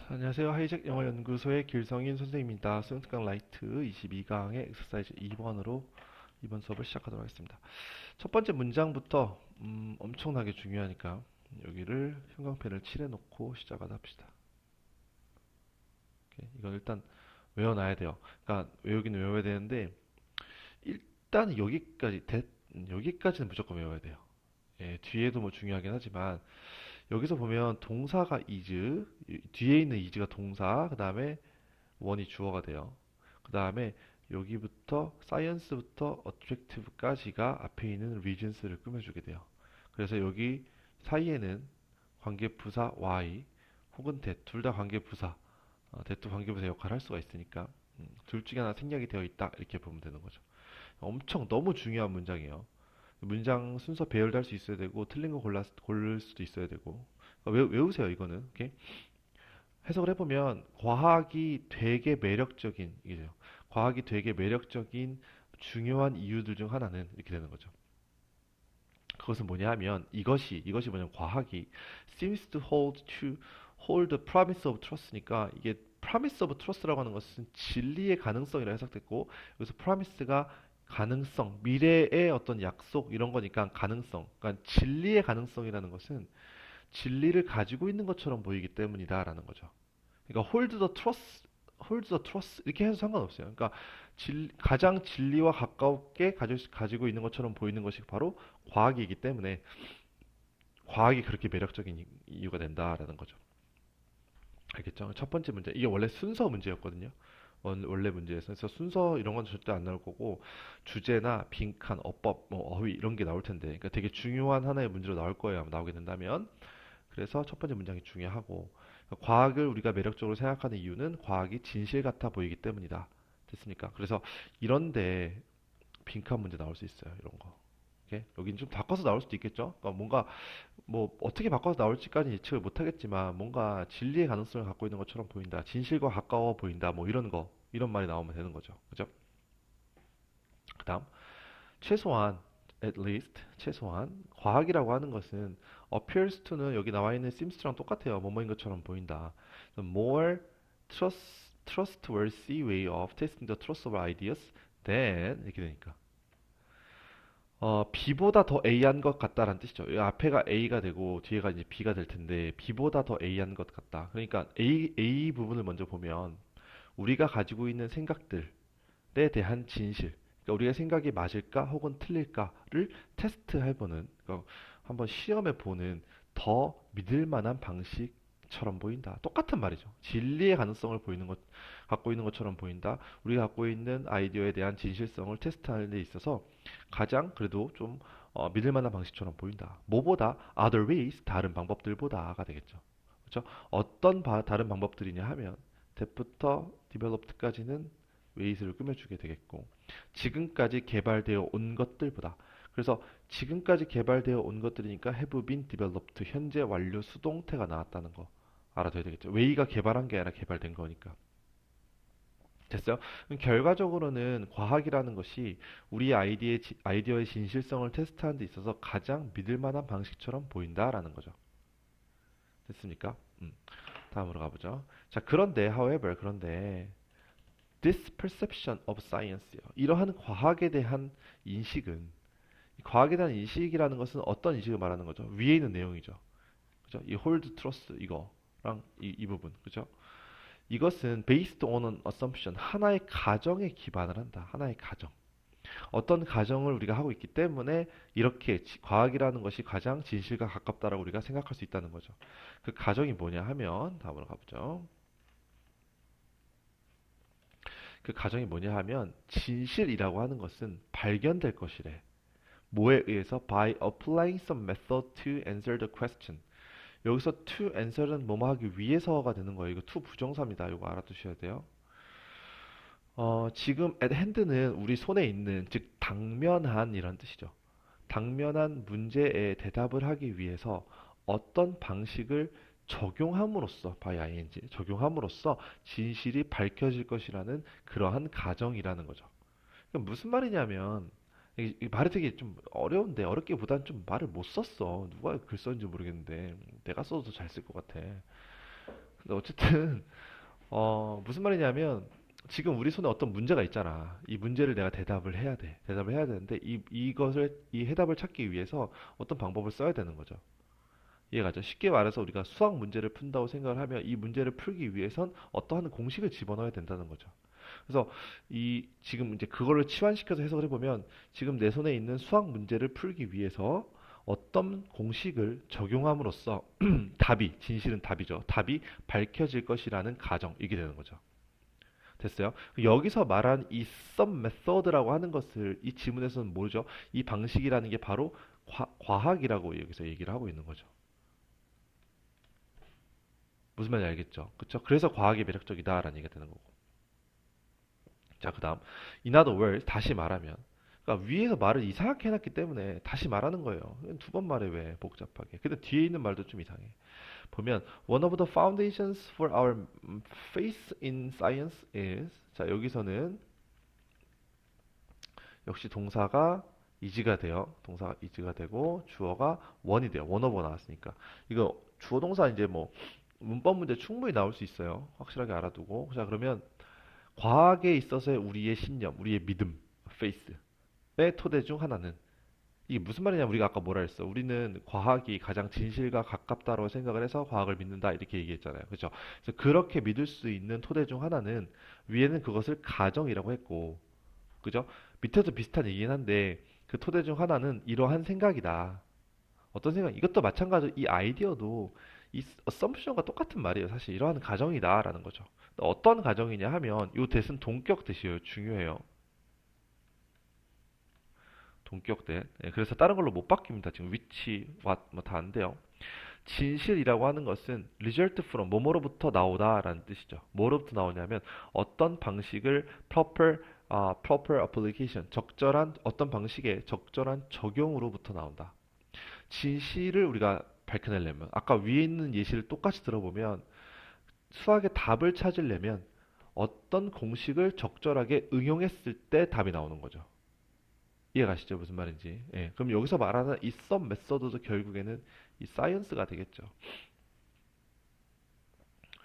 안녕하세요. 하이잭 영어연구소의 길성인 선생님입니다. 수영특강 라이트 22강의 엑서사이즈 2번으로 이번 수업을 시작하도록 하겠습니다. 첫 번째 문장부터 엄청나게 중요하니까 여기를 형광펜을 칠해놓고 시작을 합시다. 이건 일단 외워놔야 돼요. 그러니까 외우기는 외워야 되는데 일단 여기까지는 무조건 외워야 돼요. 예, 뒤에도 뭐 중요하긴 하지만 여기서 보면 동사가 is, 뒤에 있는 is가 동사, 그 다음에 원이 주어가 돼요. 그 다음에 여기부터 science부터 attractive까지가 앞에 있는 reasons를 꾸며주게 돼요. 그래서 여기 사이에는 관계부사 y 혹은 that 둘 다 관계부사, that도 관계부사 역할을 할 수가 있으니까 둘 중에 하나 생략이 되어 있다 이렇게 보면 되는 거죠. 엄청 너무 중요한 문장이에요. 문장 순서 배열도 할 수 있어야 되고 틀린 거 고를 수도 있어야 되고 외우세요 이거는. 오케이? 해석을 해보면 과학이 되게 매력적인 이게요. 과학이 되게 매력적인 중요한 이유들 중 하나는 이렇게 되는 거죠. 그것은 뭐냐 하면 이것이 뭐냐면 과학이 seems to hold the promise of trust니까 이게 promise of trust라고 하는 것은 진리의 가능성이라 해석됐고 여기서 promise가 가능성, 미래의 어떤 약속 이런 거니까 가능성. 그러니까 진리의 가능성이라는 것은 진리를 가지고 있는 것처럼 보이기 때문이다라는 거죠. 그러니까 hold the trust 이렇게 해도 상관없어요. 그러니까 가장 진리와 가깝게 가지고 있는 것처럼 보이는 것이 바로 과학이기 때문에 과학이 그렇게 매력적인 이유가 된다라는 거죠. 알겠죠? 첫 번째 문제 이게 원래 순서 문제였거든요. 원래 문제에서 그래서 순서 이런 건 절대 안 나올 거고 주제나 빈칸, 어법, 뭐 어휘 이런 게 나올 텐데 그러니까 되게 중요한 하나의 문제로 나올 거예요. 아마 나오게 된다면 그래서 첫 번째 문장이 중요하고 과학을 우리가 매력적으로 생각하는 이유는 과학이 진실 같아 보이기 때문이다. 됐습니까? 그래서 이런데 빈칸 문제 나올 수 있어요. 이런 거. 오케이? 여긴 좀 바꿔서 나올 수도 있겠죠? 그러니까 뭔가 뭐 어떻게 바꿔서 나올지까지 예측을 못 하겠지만 뭔가 진리의 가능성을 갖고 있는 것처럼 보인다. 진실과 가까워 보인다. 뭐 이런 거. 이런 말이 나오면 되는 거죠. 그죠? 그다음 최소한 at least 최소한 과학이라고 하는 것은 appears to는 여기 나와 있는 sims랑 똑같아요. 뭐뭐인 것처럼 보인다. The more trustworthy way of testing the truth of ideas than 이렇게 되니까 B보다 더 A한 것 같다라는 뜻이죠. 이 앞에가 A가 되고 뒤에가 이제 B가 될 텐데 B보다 더 A한 것 같다. 그러니까 A 부분을 먼저 보면 우리가 가지고 있는 생각들에 대한 진실, 그러니까 우리가 생각이 맞을까 혹은 틀릴까를 테스트해보는, 그러니까 한번 시험해보는 더 믿을 만한 방식처럼 보인다. 똑같은 말이죠. 진리의 가능성을 갖고 있는 것처럼 보인다. 우리가 갖고 있는 아이디어에 대한 진실성을 테스트하는 데 있어서 가장 그래도 좀 믿을 만한 방식처럼 보인다. 뭐보다 other ways, 다른 방법들보다가 되겠죠. 그렇죠? 어떤 다른 방법들이냐 하면 that부터 developed까지는 웨이스를 꾸며주게 되겠고 지금까지 개발되어 온 것들보다 그래서 지금까지 개발되어 온 것들이니까 have been developed 현재 완료 수동태가 나왔다는 거 알아둬야 되겠죠. 웨이가 개발한 게 아니라 개발된 거니까. 됐어요? 그럼 결과적으로는 과학이라는 것이 우리 아이디어의 진실성을 테스트하는 데 있어서 가장 믿을 만한 방식처럼 보인다라는 거죠. 됐습니까? 다음으로 가보죠. 자, 그런데 this perception of science요. 이러한 과학에 대한 인식이라는 것은 어떤 인식을 말하는 거죠? 위에 있는 내용이죠. 그죠? 이 hold trust 이거랑 이 부분. 그죠? 이것은 based on an assumption 하나의 가정에 기반을 한다. 하나의 가정. 어떤 가정을 우리가 하고 있기 때문에 이렇게 과학이라는 것이 가장 진실과 가깝다라고 우리가 생각할 수 있다는 거죠. 그 가정이 뭐냐 하면 다음으로 가보죠. 그 가정이 뭐냐 하면 진실이라고 하는 것은 발견될 것이래. 뭐에 의해서? By applying some method to answer the question. 여기서 to answer는 뭐뭐 하기 위해서가 되는 거예요. 이거 to 부정사입니다. 이거 알아두셔야 돼요. 지금 at hand는 우리 손에 있는, 즉 당면한 이런 뜻이죠. 당면한 문제에 대답을 하기 위해서 어떤 방식을 적용함으로써 by ing 적용함으로써 진실이 밝혀질 것이라는 그러한 가정이라는 거죠. 그러니까 무슨 말이냐면 이 말이 되게 좀 어려운데 어렵기보단 좀 말을 못 썼어. 누가 글 썼는지 모르겠는데 내가 써도 잘 쓸 것 같아. 근데 어쨌든 무슨 말이냐면 지금 우리 손에 어떤 문제가 있잖아. 이 문제를 내가 대답을 해야 돼. 대답을 해야 되는데 이 해답을 찾기 위해서 어떤 방법을 써야 되는 거죠. 이해가죠? 쉽게 말해서 우리가 수학 문제를 푼다고 생각을 하면 이 문제를 풀기 위해선 어떠한 공식을 집어넣어야 된다는 거죠. 그래서 이 지금 이제 그거를 치환시켜서 해석을 해보면 지금 내 손에 있는 수학 문제를 풀기 위해서 어떤 공식을 적용함으로써 답이 진실은 답이죠. 답이 밝혀질 것이라는 가정 이게 되는 거죠. 됐어요? 여기서 말한 이 some method라고 하는 것을 이 지문에서는 모르죠. 이 방식이라는 게 바로 과학이라고 여기서 얘기를 하고 있는 거죠. 무슨 말인지 알겠죠? 그쵸? 그래서 과학이 매력적이다라는 얘기가 되는 거고. 자, 그 다음. In other words, 다시 말하면. 그러니까 위에서 말을 이상하게 해놨기 때문에 다시 말하는 거예요. 두 번 말해 왜 복잡하게. 근데 뒤에 있는 말도 좀 이상해. 보면 one of the foundations for our faith in science is 자, 여기서는 역시 동사가 이지가 돼요. 동사가 이지가 되고 주어가 원이 돼요. one of 나왔으니까. 이거 주어 동사 이제 뭐 문법 문제 충분히 나올 수 있어요. 확실하게 알아두고. 자, 그러면 과학에 있어서의 우리의 신념, 우리의 믿음, faith의 토대 중 하나는 이게 무슨 말이냐면 우리가 아까 뭐라 했어? 우리는 과학이 가장 진실과 가깝다고 생각을 해서 과학을 믿는다 이렇게 얘기했잖아요. 그렇죠? 그래서 그렇게 믿을 수 있는 토대 중 하나는 위에는 그것을 가정이라고 했고, 그죠? 밑에도 비슷한 얘기긴 한데 그 토대 중 하나는 이러한 생각이다. 어떤 생각? 이것도 마찬가지로 이 아이디어도 이 assumption과 똑같은 말이에요. 사실 이러한 가정이다라는 거죠. 어떤 가정이냐 하면 이 대은 동격 대시예요. 중요해요. 동격대. 예, 그래서 다른 걸로 못 바뀝니다. 지금 위치, what 뭐 다 안 돼요. 진실이라고 하는 것은 result from 뭐뭐로부터 나오다라는 뜻이죠. 뭐로부터 나오냐면 어떤 방식을 proper application 적절한 어떤 방식의 적절한 적용으로부터 나온다. 진실을 우리가 밝혀내려면 아까 위에 있는 예시를 똑같이 들어보면 수학의 답을 찾으려면 어떤 공식을 적절하게 응용했을 때 답이 나오는 거죠. 이해가시죠? 무슨 말인지. 예, 그럼 여기서 말하는 이 썸 메서드도 결국에는 이 사이언스가 되겠죠.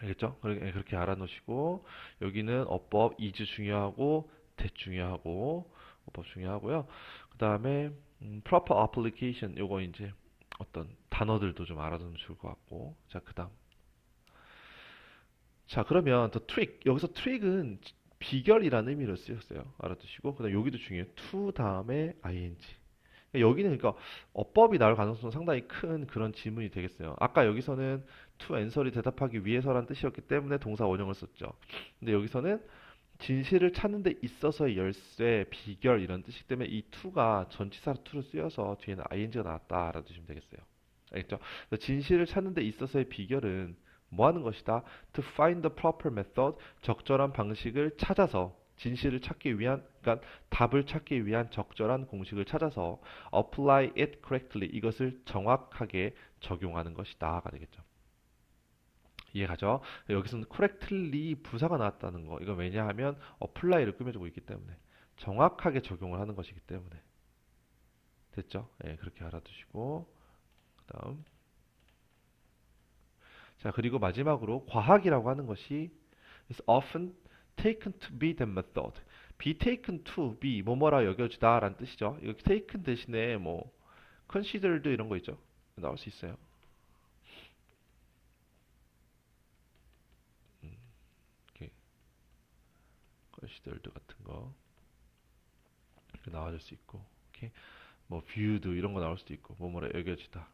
알겠죠? 예, 그렇게 알아놓으시고 여기는 어법 이즈 중요하고 that 중요하고 어법 중요하고요. 그 다음에 proper application 요거 이제 어떤 단어들도 좀 알아두면 좋을 것 같고 자 그다음 자 그러면 더 트릭 여기서 트릭은 비결이라는 의미로 쓰였어요. 알아두시고 그다음 여기도 중요해요. to 다음에 ing 여기는 그러니까 어법이 나올 가능성은 상당히 큰 그런 지문이 되겠어요. 아까 여기서는 to answer이 대답하기 위해서란 뜻이었기 때문에 동사 원형을 썼죠. 근데 여기서는 진실을 찾는 데 있어서의 열쇠, 비결 이런 뜻이기 때문에 이 to가 전치사 to로 쓰여서 뒤에는 ing가 나왔다 알아두시면 되겠어요. 알겠죠? 진실을 찾는 데 있어서의 비결은 뭐 하는 것이다? To find the proper method, 적절한 방식을 찾아서 진실을 찾기 위한, 그러니까 답을 찾기 위한 적절한 공식을 찾아서 apply it correctly, 이것을 정확하게 적용하는 것이다가 되겠죠. 이해가죠? 여기서는 correctly 부사가 나왔다는 거. 이건 왜냐하면 apply를 꾸며주고 있기 때문에 정확하게 적용을 하는 것이기 때문에 됐죠? 예, 그렇게 알아두시고 그다음 자, 그리고 마지막으로 과학이라고 하는 것이 is often taken to be the method. be taken to be 뭐뭐라 여겨지다 라는 뜻이죠. 이거 taken 대신에 뭐 considered 이런 거 있죠. 나올 수 있어요. 이렇게 considered 같은 거 이렇게 나와줄 수 있고 이렇게 뭐 viewed 이런 거 나올 수도 있고 뭐뭐라 여겨지다.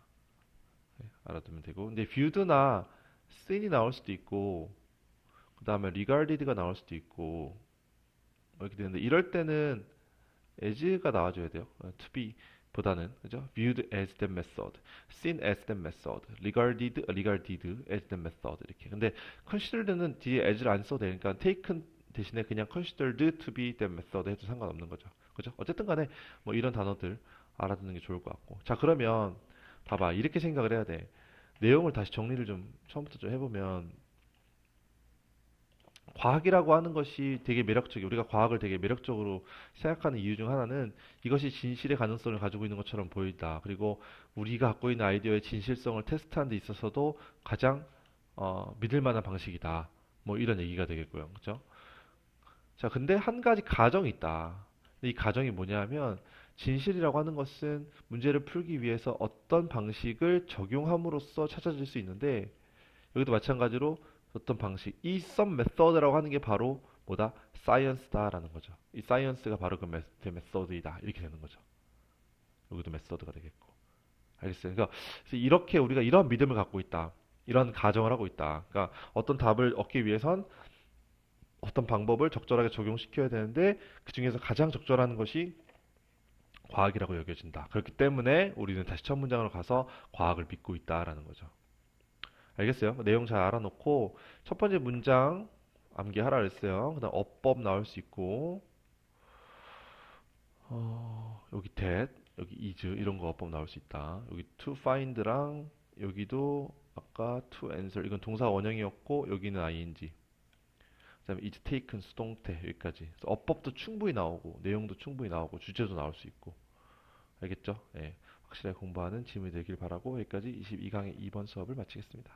네, 알아두면 되고 근데 viewed나 seen이 나올 수도 있고 그 다음에 regarded가 나올 수도 있고 이렇게 되는데 이럴 때는 as가 나와줘야 돼요. to be 보다는 그죠? viewed as the method, seen as the method, regarded as the method 이렇게. 근데 considered는 뒤에 as를 안 써도 되니까 taken 대신에 그냥 considered to be the method 해도 상관없는 거죠. 그죠? 어쨌든 간에 뭐 이런 단어들 알아두는 게 좋을 것 같고. 자, 그러면 봐봐. 이렇게 생각을 해야 돼. 내용을 다시 정리를 좀 처음부터 좀 해보면 과학이라고 하는 것이 되게 매력적이 우리가 과학을 되게 매력적으로 생각하는 이유 중 하나는 이것이 진실의 가능성을 가지고 있는 것처럼 보인다. 그리고 우리가 갖고 있는 아이디어의 진실성을 테스트하는 데 있어서도 가장 믿을 만한 방식이다. 뭐 이런 얘기가 되겠고요. 그죠? 자, 근데 한 가지 가정이 있다. 이 가정이 뭐냐면 진실이라고 하는 것은 문제를 풀기 위해서 어떤 방식을 적용함으로써 찾아질 수 있는데 여기도 마찬가지로 어떤 방식, 이 some method라고 하는 게 바로 뭐다? science다라는 거죠. 이 science가 바로 그 method이다. 이렇게 되는 거죠. 여기도 method가 되겠고. 알겠어요? 그러니까 그래서 이렇게 우리가 이런 믿음을 갖고 있다. 이런 가정을 하고 있다. 그러니까 어떤 답을 얻기 위해선 어떤 방법을 적절하게 적용시켜야 되는데 그 중에서 가장 적절한 것이 과학이라고 여겨진다. 그렇기 때문에 우리는 다시 첫 문장으로 가서 과학을 믿고 있다라는 거죠. 알겠어요? 내용 잘 알아놓고 첫 번째 문장 암기하라 그랬어요. 그다음 어법 나올 수 있고 여기 that, 여기 is 이런 거 어법 나올 수 있다. 여기 to find랑 여기도 아까 to answer 이건 동사 원형이었고 여기는 ing. 그다음에 is taken 수동태 여기까지. 그래서 어법도 충분히 나오고 내용도 충분히 나오고 주제도 나올 수 있고. 알겠죠? 예. 확실하게 공부하는 지문이 되길 바라고 여기까지 22강의 2번 수업을 마치겠습니다.